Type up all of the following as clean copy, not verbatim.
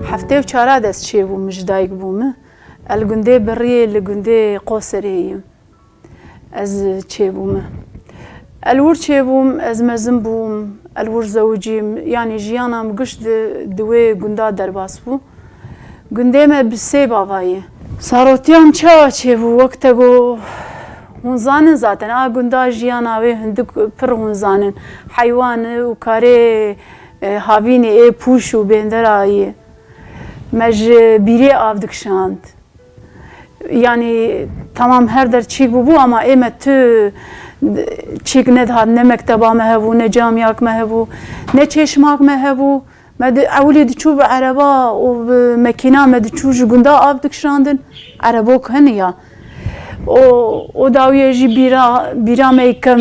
حفتي وشارع دست شيء ومش دايق بومه الجندي بريه الجندي قصريه از شيء بومه الور شيء بوم از مزن بوم الور زوجي يعني جيانا مقش دوي جندا درباس بو جندي ما بسيب عوايه صاروتيان شيء بو وقت جو هنزانن zaten جندا جيانا وي هندك پر هنزانن حيوان وكاري هاوینی پوش و بندرایی مج بیری آفدک شاند یعنی تمام هر در چیک بو اما ایمه تو چیک ندهد نه مکتبا مهبو نه جامعه مهبو نه چشماک مهبو مد اولی دچو به عربا و مکینا مد چوج گندا آفدک شاندن عربو کنیا او داویه جی بیرا میکم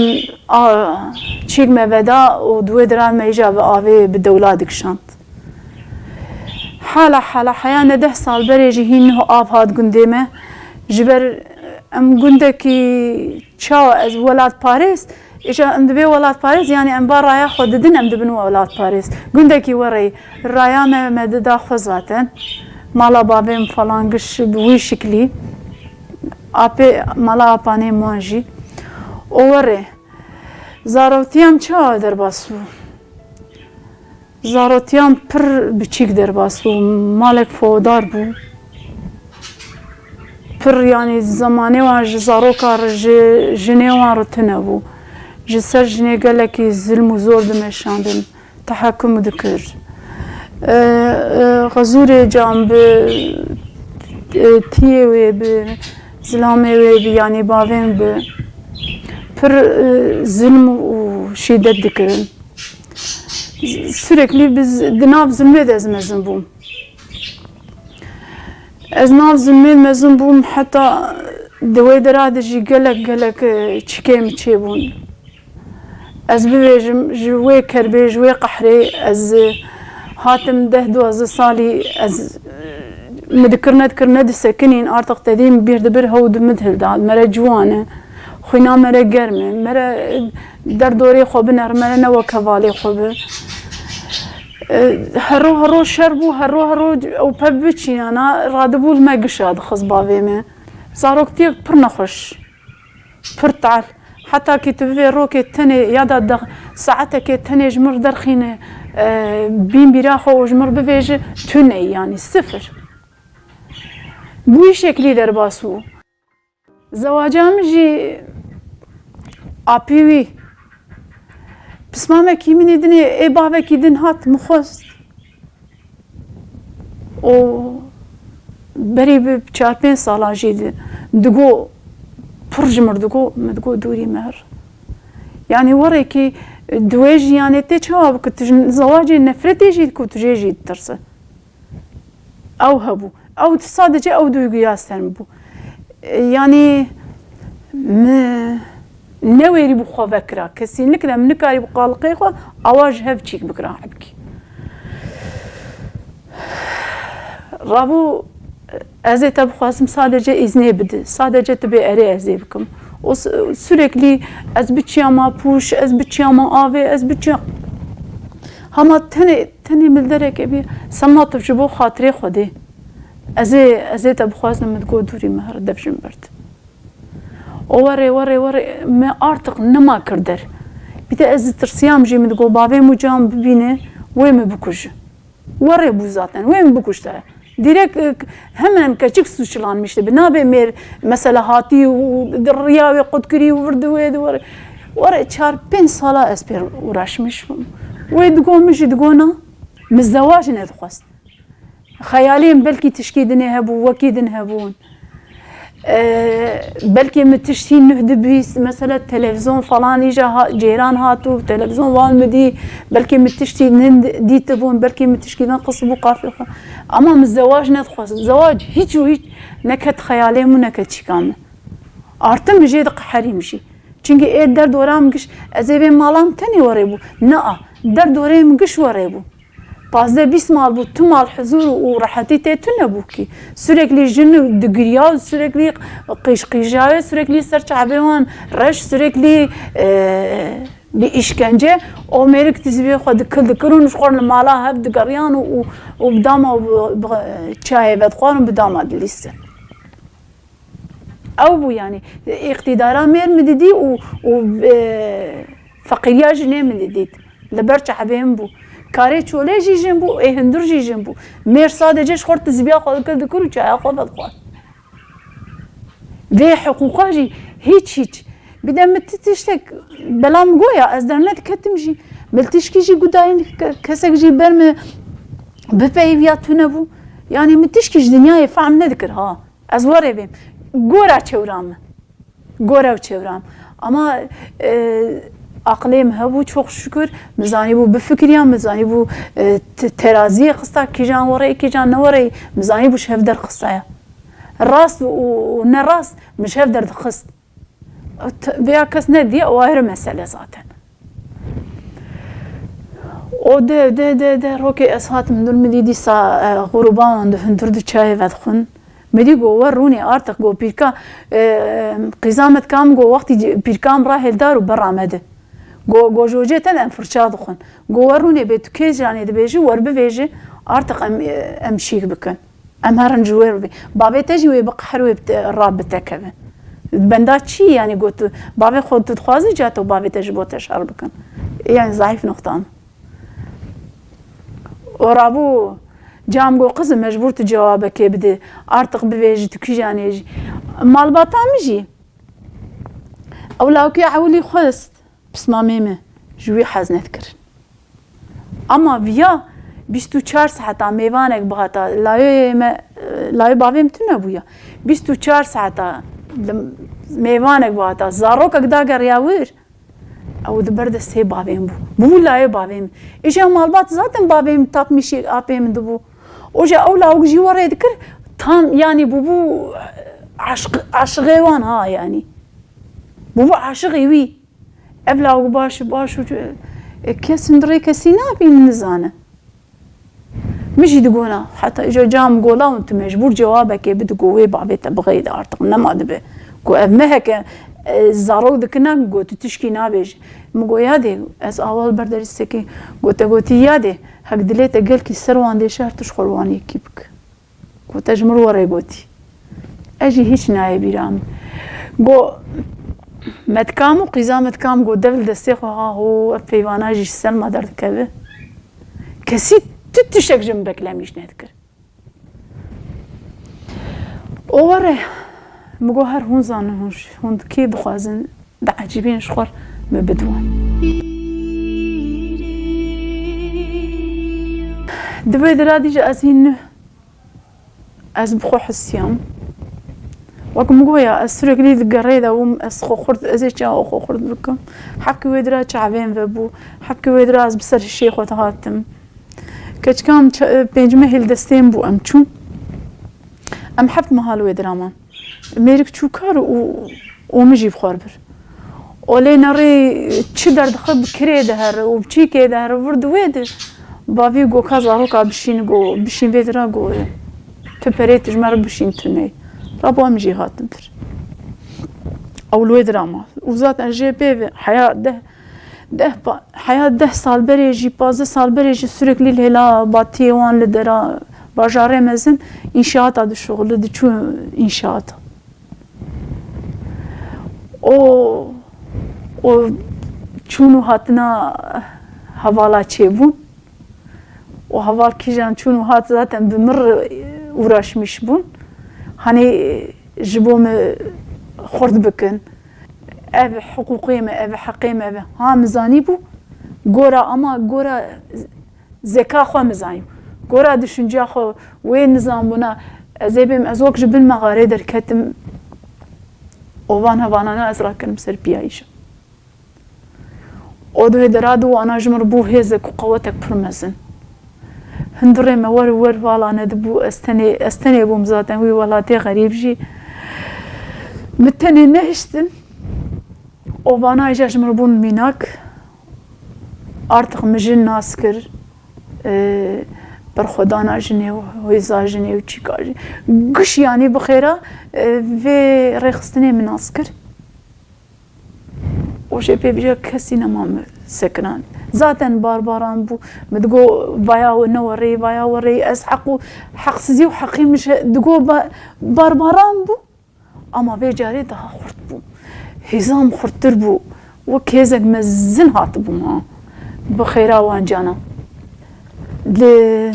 چیک مبدا و دوی دران میجا به آوی به دولادک شاند حالا حیان 10 سال بری جی هینه آف هاد گنده ما جبر ام گنده کی چاو از ولاد پاریس ایجا ام دبی ولاد پاریس یعنی ام بار رایا خود دن ام دبنو ولاد پاریس گنده کی وری رایا مددا خوزاتن مالا بابیم فلانگش بوی شکلی آپی مالا آپانه مانجی اوره زاروتیام چه در باسو زاروتیام پر بچیک در باسو مالک فودار بو پر یعنی زمانه وان زارو کار جنه وان رو تنه بو جسر جنه گله که ظلم و زور دمشاندن تحکم دکر غزور جام به تیه و به زلامه و یعنی باوین به پر ظلم و شدت دکرن sürekli biz nav zulmet ez mezun bum. Ez nav zulmet mezun bum hatta devê derade jî gelek çikem çêbûn. Ez bivêjim ji wê kerbê ji wê qehrê ez hatim 10-12 salî ez me dikir disekinîn artık dediğim bir hew dimidhilda mere ciwan e xwîna mere germ e mere derdorê xwe biner mere ne wek hevalê xwe bi هرو شر بو هرو او پبچی انا رادبول ما گشاد خص باوی me زاروکتی پر نخوش پر تعال حتى كي تبي روكي تاني يادا ساعتها كي تاني جمر درخينه بين براخو وجمر بفيج توني يعني صفر بوي شكلي درباسو زواجام جي ابيوي بس ماما كي من يدني اي بابا كي دن هات مخص او بري ب 4-5 سالا جيد دغو فرجمر دغو دوري مهر يعني وراكي دواجي يعني تشاب كنت زواجي نفرتي جيد كنت جيد ترسه او هبو او تصادج او دوغ ياسن بو يعني نويري بخوا بكرا كسين لك لم نكاري بقالقي خو اواج هفچيك بكرا حبكي رابو ازي تبخواسم sadece izne bidi sadece tabi ere eze bikim o sürekli ez biçiyama puş ez biçiyama ave ez biçiyam hama tane milderek ebi samat jibo khatire khode ازي تبخواسم متقو دوري مهر دفشم برد وري ما artık نما كردر بيتا از ترسيام جي متقو بابي مجام ببينه وين بكوج وري بو zaten وين بكوج ده direkt hemen kaçık suçlanmıştı. Binabe mer mesela hati riya ve kudkiri vurdu ve var 4-5 sala esper uğraşmış. Ve dugommuş dugona مزواج ne dxwast. Hayalim belki tişkidine hebu vakidin hebun. Belki mütiştin nühdübis mesela televizyon falan iyice ceyran hatu televizyon var mı di belki mütiştin ditibun belki mütişkiden kısbu kafir ama mizdevaj ne dxwast zevaj hiç neket hayalim neket çıkan artı müjde qahrimşi çünkü der doram giş ezebe malam tani var bu na der doram giş var bu Bazı bis mal bu tüm mal huzur ve rahatı tetune bu ki sürekli jünü dugriya sürekli qışqıja sürekli serçabewan reş sürekli بإشكنجة أو ميرك تزبي خد كل ذكرون شقرن مالها هب دقريان وبداما شاي بدخوان بداما دليسة أو بو يعني اقتدارا مير مددي و فقيريا جنيه مدديد لبرچ حبيم بو كاري چوله جيجن بو هندر جيجن بو مير صادجه شقر تزبيا خد كل ذكرون شاي خد بدخوان في حقوقها جي هيك بدأ متتشتك بلام جويا از درنت كتمجي ملتشكي جي قداين كسك جي برم بفيفيات نبو يعني متشكيش دنيا فعم نذكر ها از ورا بيم جورا تشورام جورا وتشورام اما عقلي مهبو çok şükür مزاني بو بفكريا مزاني بو ترازي قصتا كيجان وري كيجان نوري مزاني بو شهف قصايا الراس ونراس مش هفدر خصت بيا كس ندي واهر مسألة ذاتن او ده روكي اسهات من دون مدي سا غربان ده هندرد چاي ودخن مدي گو وروني ارتق گو بيركا قزامت كام گو وقتي بيركام راهل دار وبرامده گو جوجتن ام فرشا دخن گو وروني بيت كيز يعني دبيجي ور بيجي ارتق ام شيك بكن ام هرن جوير بي بابي تجي ويبقحر ويرابطه كبن بندا چی يعني قلت بابي خود تخوازي جات و بابي تجبو تشعر بكن يعني ضعيف نقطان ورابو جام قو قزم مجبور تجوابك يبدي ارتق بفيجي تكي جانيجي مال باطا مجي او لاوكي عولي خست بس ما ميمه جوي حاز نذكر اما بيا 24 ساعتا ميوانك بغاتا لاي بابي متنا بويا 24 ساعتا ميوانك بغاتا زاروك اقدا قرياوير او دبرد سي بابيم بو لاي بابيم اجا مالبات ذاتن بابيم تاق مشي ابيم دبو وجا اولا وجي ورا يذكر تام يعني بو عشقيوان ها يعني بو عاشقي وي ابلا باش كسندري كسينا بين نزانه مش يدقونا حتى اجا جام قولا وانت مجبور جوابك بدقوي بابي تبغي ارتق نما دبي قو امهك زارو دكنا قو تشكي نابج مقو يادي از اول بردرستكي قوتي يادي هك دليت اقلكي سروان دي شهر تشخلواني كيبك قو تجمر ورا قوتي اجي هيش ناي بيرام قو متكامو قيزا متكام قو دفل دستيخو هو فيوانا جيش سلمى درد كبه كسيت تتشك جنبك لا مش نذكر اوره مجوهر هون زان هون كي بخوازن دا عجيبين شخور مبدوان دبي درادي جا ازين از بخو حسيام وكم مجويا اسرق لي القريده وم اسخو خرد ازيش او خو خرد بكم حبكي ويدرا شعبين فبو حبكي ويدرا از بسر الشيخ وتهاتم كان بينجمه هيل دستين بو امچون ام حفت مهالو درامان ميرك چوكار ومجي بخوربر اولي نري چي درد خب كري دهر وبچي كي دهر ورد ويد بافي گو كازارو کا بشين گو بشين بيدرا گو تبريت جمر بشين تني رابو امجي هاتن بر اولو دراما وزات ان جي بي حياه حياة 10 سال بريجي 15 سال بريجي sürekli الهلا باتيوان لدرا باجاري مزن انشاءات هذا الشغل دي شو انشاءات او چونو هاتنا حوالا چيبون و حوال كيجان چونو هات zaten بمر uğraşmış bun hani جبوم خرد بكن ev hukuki mi, ev haqqi mi, ev ha mizani bu gora ama gora zeka xo mizani gora düşünce xo ve nizam buna ezebim ezok jibil mağare derketim ovan havanana ezrakenim serpiyayış o da deradu ana jmr bu hezek qawtek permezin هندري ما ور والله انا دبو استني ابو مزاتن وي والله تي غريب جي متني نهشتن o bana icazım bun minak artık mecin naskır برخدانا جني وهيزا جني وشيكا قش يعني بخيرة في ريخستني من عسكر o şey pevciya kesi nema sekran. Zaten barbaran bu. Medgo vaya ne varı vaya varı ez haksızı hakimiş digo barbaran bu. Ama becari daha kurt bu. Hizam kurttur bu. O kezek mezzin hatı bu ma. Bxeyra wan cana. Li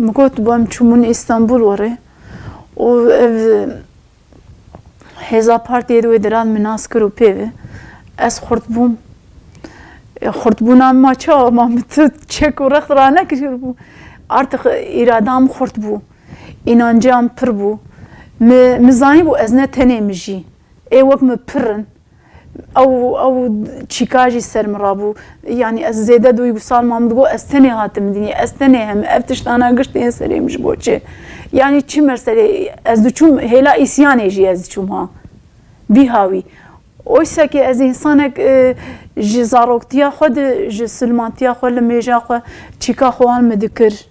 مقوت بام چومون استانبول وره و هزا پارتی دو دران مناس کرو پیوه از خورد بوم ما چه ما تو چک و رخت رانه کشور بو artık iradam خورد بو inancam pır bu mizani bu ezne tenemiji vak mı pırın او çikajı sermrabu yani ez zede duygusal mamdugo ez tene hatim dini ez tene hem eftiştana gıştı sereymiş boçe yani çi mersele ez duçum hela isyan eji ez duçum ha bihavi oysa ki ez insanek ji zaroktiya xod ji sulmantiya xod li meja xod çika xwan me dikir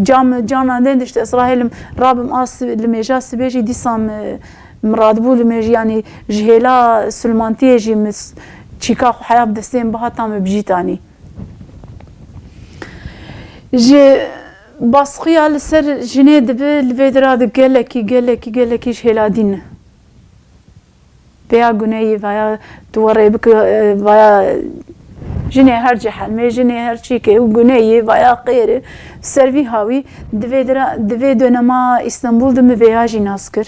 canan den işte İsrail'im Rabbim as li meja sibeji disam مراد بول مج يعني جهلا سلمانتيه جي مس تشيكا حياه بدستين بهاتام بجيتاني جي باسقيا لسر جنيد بالفيدرا قالك جهلا دين بيا غني فيا توري بك فيا جني هرجي حلمي جني هرشيكي وغني فيا غير سيرفي هاوي دفيدرا ما اسطنبول دم فياجي ناسكر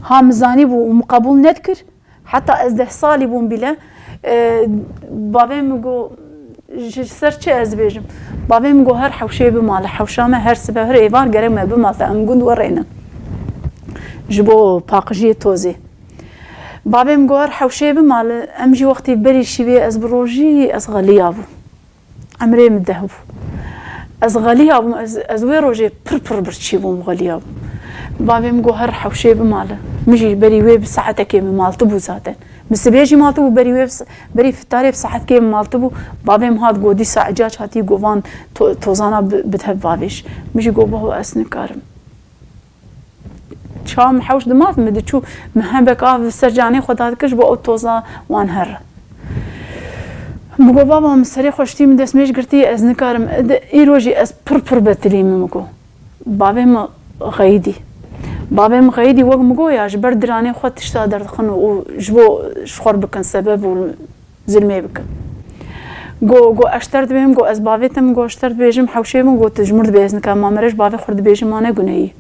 همزانی بو مقبول ندکر حتی از 10 سالی بون بیله بابیم میگو سر چه از بیجم بابیم میگو هر حوشه بمال حوشامه هر سبه هر ایوار گره ما بمال تا امگون ورینه جبو پاقجی توزی بابیم میگو هر حوشه بمال امجی وقتی بری شیوی از بروجی از غلیابو عمری مدهبو از غلیابو از وی روجی پر برچی بوم غلیابو بابي مگو هر حوشي بماله مجي بري ويب ساعته كي مالتبو زاتن بس بيجي مالتبو بري ويب بري في التاريخ ساعات كي مالتبو بابي هاد گودي ساعه جاج هاتي گوان توزانا بتهب بابيش مجي گو بهو اسنكارم شام حوش دماغ مدي شو مهبك سرجاني خدات كش بو توزا وان هر مگو بابا مسري خوشتي من دسميش قرتي ازنكارم ايروجي اس پر بتلي مگو بابي ما غيدي بابي مغيدي وق مقوياش بردراني خد تشتا دردخن وجبو شخور بكن سبب وزلمي بكن جو اشترد بهم جو اسبابيتم جو اشترد بيجم حوشيم جو تجمرد بيزن كان ما مرش بابي خرد بيجم انا غني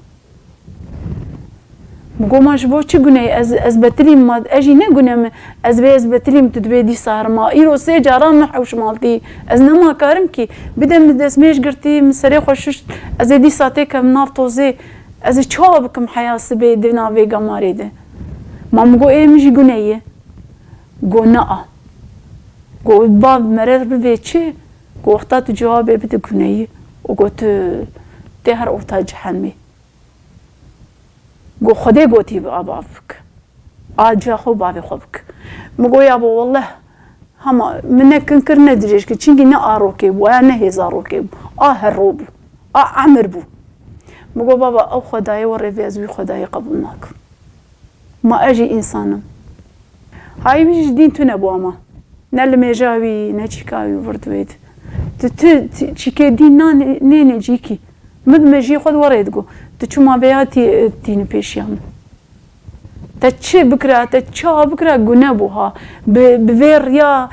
مقو ما جبو چي غني از بتلي ما اجي نه غنم از بتلي تدبي دي صار ما ايرو سي جاران حوش مالتي از نما كارم كي بدم دسميش قرتي مسري خوشش از دي ساتي كم نافتوزي از چه بکم حیاس به دینا ویگا ماریده مام گو ایمجی گونهیه گو نه گو باب مرر بویچه گو وقتا تو جواب بده گونهیه و گو ته هر اوتا جهنمی گو خدای گوتی با بابک آجا خو بابی خوبک مگو یا بو والله هما منك كنكر ندريش كتشينكي نه آروكي بو یا نه هزاروكي بو هر روبو عمر بو مگو بابا او خدای و روی خدای قبول نکن ما اجي انسانم هاي مش دين تو نبو اما نل مجاوي نچيكاوي وردويد تشيكي دين نين جيكي مد مجي خد وريدگو تشو ما بياتي دين بيشيام تشي بكرا تشا بكرا غنبوها بفير يا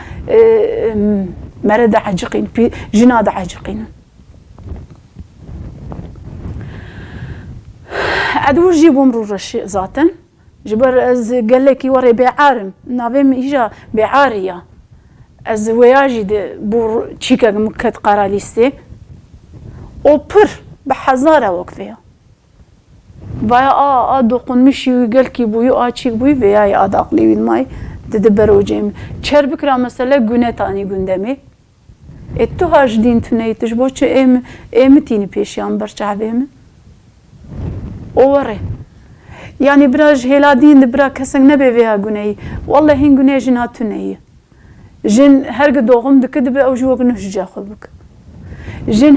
مرد عجقين جناد عجقين عدو جيبوا مرورش ذاتا جبر از قال لك وري بعارم نافيم اجا بعاريه از وياجي بور تشيكا مكت قراليستي او بر بحزاره وقفيا فيا دوقن مشي قال كي بويو تشيك بوي فيا اداقلي وين ماي تدبرو جيم چر بكرا مثلا غنتاني غندمي اتو هاج دين تنيتش بوچ امتيني بيشيان برچاويم اوره يعني براج هلا دين برا كسن نبي فيها غني والله هين غني جنات تنيه جن هرق دوغم دكدب او جوق نهجا خبك جن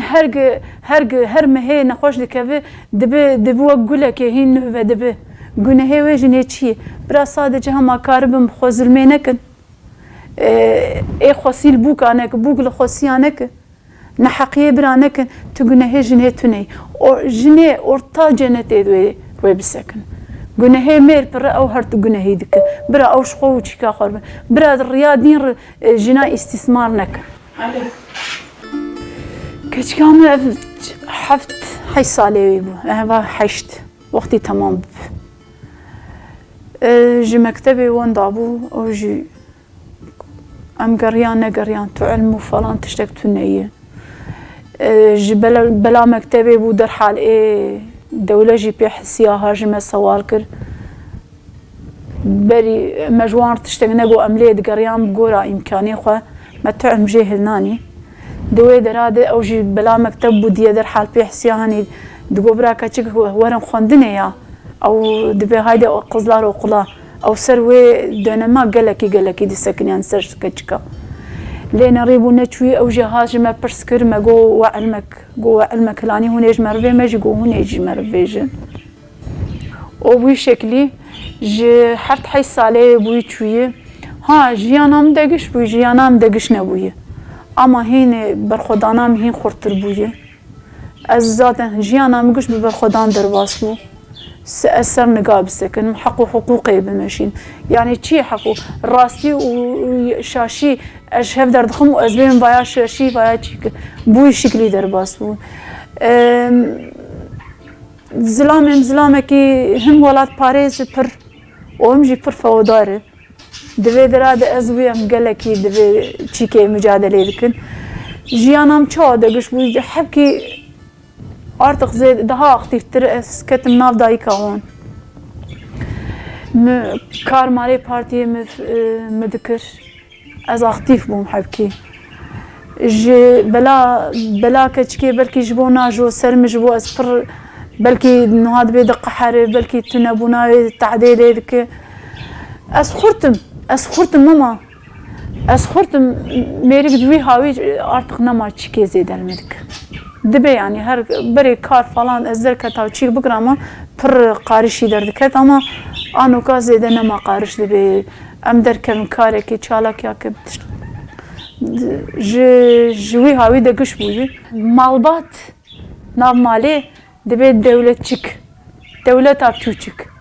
هر مهي نخوش دكبه دبو قولك هين نهفه دبه غني هي وجني چي برا صادجه هما كاربم خوزلمي نكن ای خاصیل بوکانک بوگل خاصیانک نحقیه برانک تو گناه جنه تونی جنه ارتا جنت دوی بسکن گناه میر پر او هر تو گناهی دک برا او شخو چیکا خرب برا ریادین جنا استثمار نکن كم حفت حي صالي أنا حشت وقتي تمام جي مكتبي وين ضابو أو جي أم قريان نقريان تعلموا فلان تشتك تنية جي بلا مكتبي بو در حال إيه دولة جي بيحسياها جي ما سوال كر بري مجوار تشتك نقو أمليد قريان بقورا إمكاني خوا ما تعلم جيهل ناني دوي دراد او جي بلا مكتب بوديه در حال بيحسياني دغو برا كاتشك ورن خوندنيا او دبي هايدي قزلار وقلا او سروي دنما قالكي دي سكنيان سر كاتشكا لين ريبو نتوي او جهاز ما برسكر ما جو علمك لاني هونيج مرفي ما جو هونيج مرفيجن او بوي شكلي جي حرت حي صالي بوي توي ها جيانام دقش بوي جيانام دقش نبوي اما هين برخودانام هين خورتر بويه از ذاتن جيانا مگوش برخودان درباس بو اثر نقاب سكن حقوقي بمشين يعني چي حقوق راسي وشاشي اشهف دردخم وازبين بايا شاشي بايا چيك بوي شكلي درباس بو زلامه كي هم ولات باريس پر وهم جي پر فوداره دوی دراد ازویم گلکی دوی چیکه مجادله دکن جیانم چه دگش بود حبکی artık daha aktiftir esketim nav dahi kavun kar mali partiye mi dikir az aktif bum habki ji bela keçke belki jbo najo sermi jbo az pir belki nuhad be daqhar belki tunabuna ta'dil edike از خورتم ماما از خورتم میری دوی هاوی artık نما چیکه زیدل میدک دبی yani her beri kar falan ezler katav çik bugün ama pır qarişi derdik ama anuka zede nema qarış debi em derkem kareki çalak yakıp jwi havi de güç buyu malbat nav mali debi devletçik devlet apçuçuk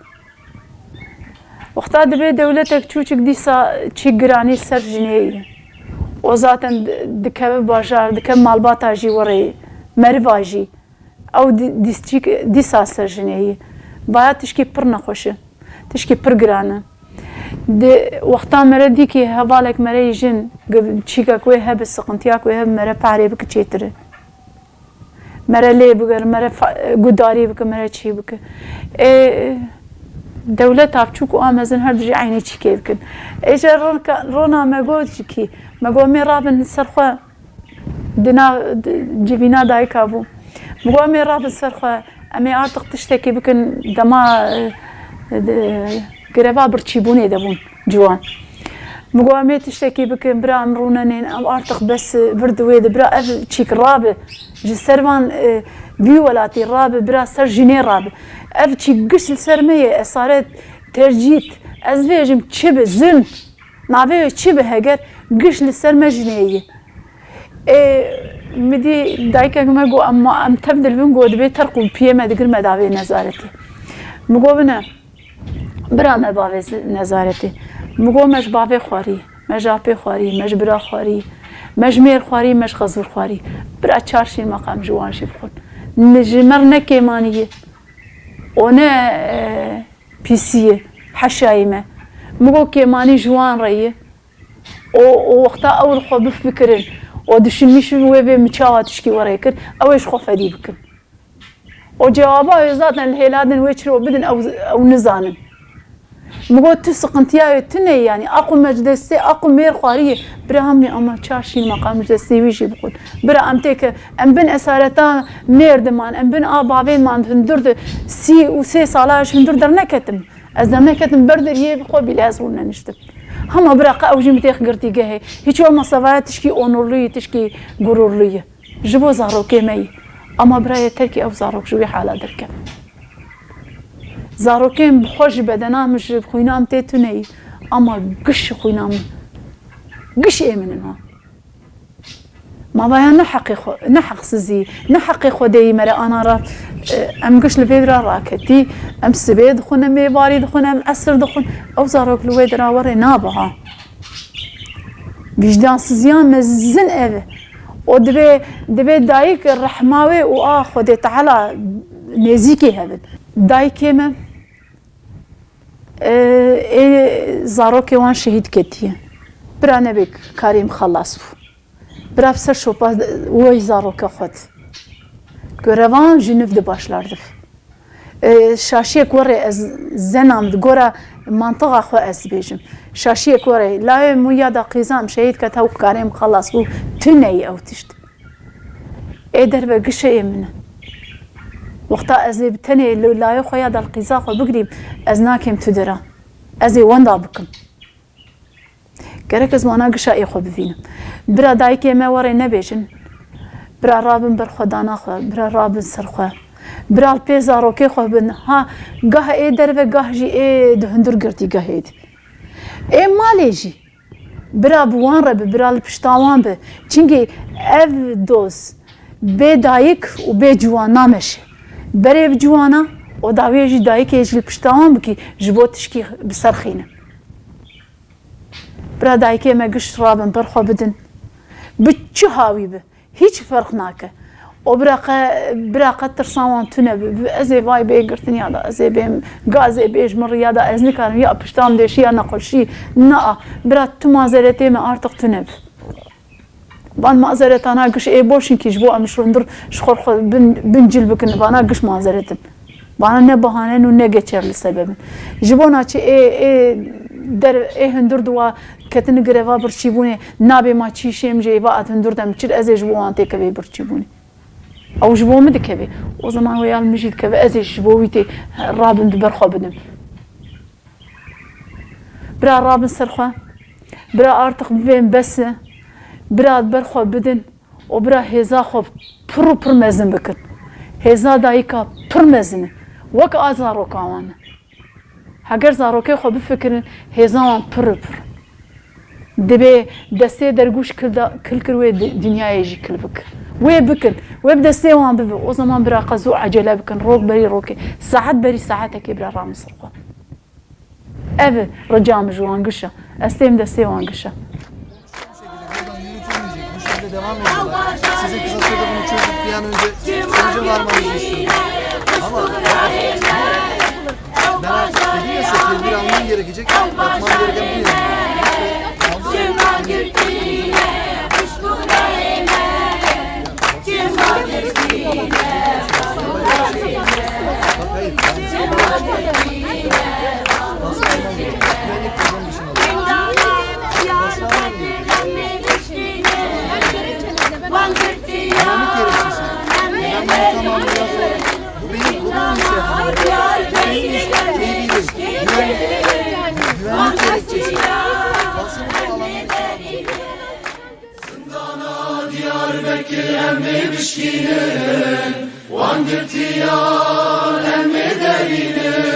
وقتا دبي دولتك تشوشك ديسا تشي جراني سر جنيه وزاتن دكب باشار دكب مالباتا جي وري مرفاجي او ديسا سر جنيه بايا تشكي پر نخوشه تشكي پر جرانا دي وقتا مردي كي هبالك مري جن تشيكا كوي هب السقنتيا كوي هب مرا باري بك تشيتر مرا لي بقر مرا قداري بك مرا تشي بك دولت ابچوک و آمازن هر دجی عینی چی که بکن ایجا رونا مگود چی مگو می رابن سرخوا دنا جیبینا دای کابو مگو می رابن سرخوا امی artık تشتکی بکن دما گربا برچیبونی دبون جوان مگو می تشتکی بکن برا امرونا نین ام artık بس بردوی برا اف چیک رابه جسرمان بيولاتي راب برا سر جيني راب افشي قش السرمية صارت ترجيت ازفيجم تشب زن نافي تشب هجر قش السرمة جنيه مدي دايكا ما جو ام تبدل بنقو دبي ترقو بيما دقر ما دافي نزارتي مقو بنا برا ما بافي نزارتي مقو مش بافي خواري مش جابي خواري مش برا خواري مش مير خواري مش خزور خواري برا تشارشي مقام جوان شيفخون نجمرنا كيمانية ونا بيسية حشايمة مقو كيماني جوان رأيه ووقتا أول خو بفكرن ودشميش ويبي متشاوى تشكي ورايكن أويش خو فدي بكن وجوابا يزاتنا الهيلادن ويشرو بدن أو نزانن مقو تسقنتيا تني يعني أقو مجلسي أقو مير خواريه برامي أما تشارشي مقام مجلسي ويجي بقول برا أمتك أم بن أسارتا مير دمان أم بن آبابين مان هندرد سي صالاش هندرد نكتم أزدم نكتم بردر يبقوا بلازونا نشتم هما براقة أوجي متيخ قرتي جاهي هيك والله صفايا تشكي أونورلية تشكي غرورلية جبو زاروكي مي أما برايا تركي أو زاروك جوي حالة دركب زاروكين بخوش بدنا مش بخوينام تيتوني أما قش خوينام قش منن ها ما بايا نحق سزي نحق خدي مرا أنا را أم قش لفيدرا راكتي أم سبيد خون ميباري دخون أم أسر دخون أو زاروك لويدرا وري نابها وجدان سزيان مزن أبي ودبي دايك الرحماوي خدي تعالى نزيكي هبل دايكي ما زاروكي وان شهيد كتيه برا نبيك كريم خلص برا بسر شوبا وي زاروكي خد görevان جنوب de başlardı. Şaşiye kore az zenam gora mantığa xo az bejim. Şaşiye kore la mu ya da qizam şehit ka taw karim خلاص bu tüney awtişt. Eder ve gişe min. وقتا از بتني لا يخو يا دا القزاق وبقري از ناكم تدرا ازي وندا بكم كرك زمانا قشا يخو بفينا برا دايكي ما وري نبيجن برا رابن برخدانا خو برا رابن سرخو برا البيزا روكي خو بن ها قاه اي دربه قاه جي اي دهندر قرتي قاهيد اي ماليجي برا بوان رب برا البشتاوان به چنگي اف دوز بي دايك و بي جوانا مشي بري بجوانا و داوي جي دايك يجي البشتاوان بكي جبو تشكي بسرخينه برا دايكي ما قش رابن برخو بدن بتشو هاوي به هيج فرق ناكه وبراقة ترساوان تنب ازي باي بيقرتني هذا ازي بيم غازي بيج مر يادا ازني كان يا بشتام دي شي انا قل شي نا برا تمازرتي ما ارتق تنب بان مازرت انا قش اي بوشن كي جبو امشرندر شخور بنجل بكن بانا قش مازرتن بانا نه بهانه نو نه geçer لسبب جبونا چي اي در اي هندر دوا كتن غريفا برچيبوني نابي ما چي شيم جيبا هندر دم چر ازي جبوان تي كبي برچيبوني او جبو مد كبي o zaman ويا المجيد كبي ازي جبويتي رابن برخو بدم برا رابن سرخه برا ارتق بين بس برا برخو بدن وبرا هزا خو پر مزن بكن هزا دايكا پر مزن وك ازارو كاوان هاگر زاروكي خو بفكرن هزا پر دبي دستي درگوش كل كروي دنيا يجي كل بك وي بكن ويبدا سيوان بب o zaman برا قزو عجله بكن روك بري روكي ساعات بري ساعتك برا رام سرقه ev ricam juan gışa estem de sevan gışa bu şekilde devam ediyorlar. Sizin kısa sürede bunu çözüp bir an önce sonuca varmanızı istiyorum. Ama ben artık dedim ya size tedbir almam gerekecek. Yapmam gereken bu yani. Bu benim kulağım güvenlik gerekçesi. Zindana Diyarbakır emmi bişkinin Van girtiyan emmi derinin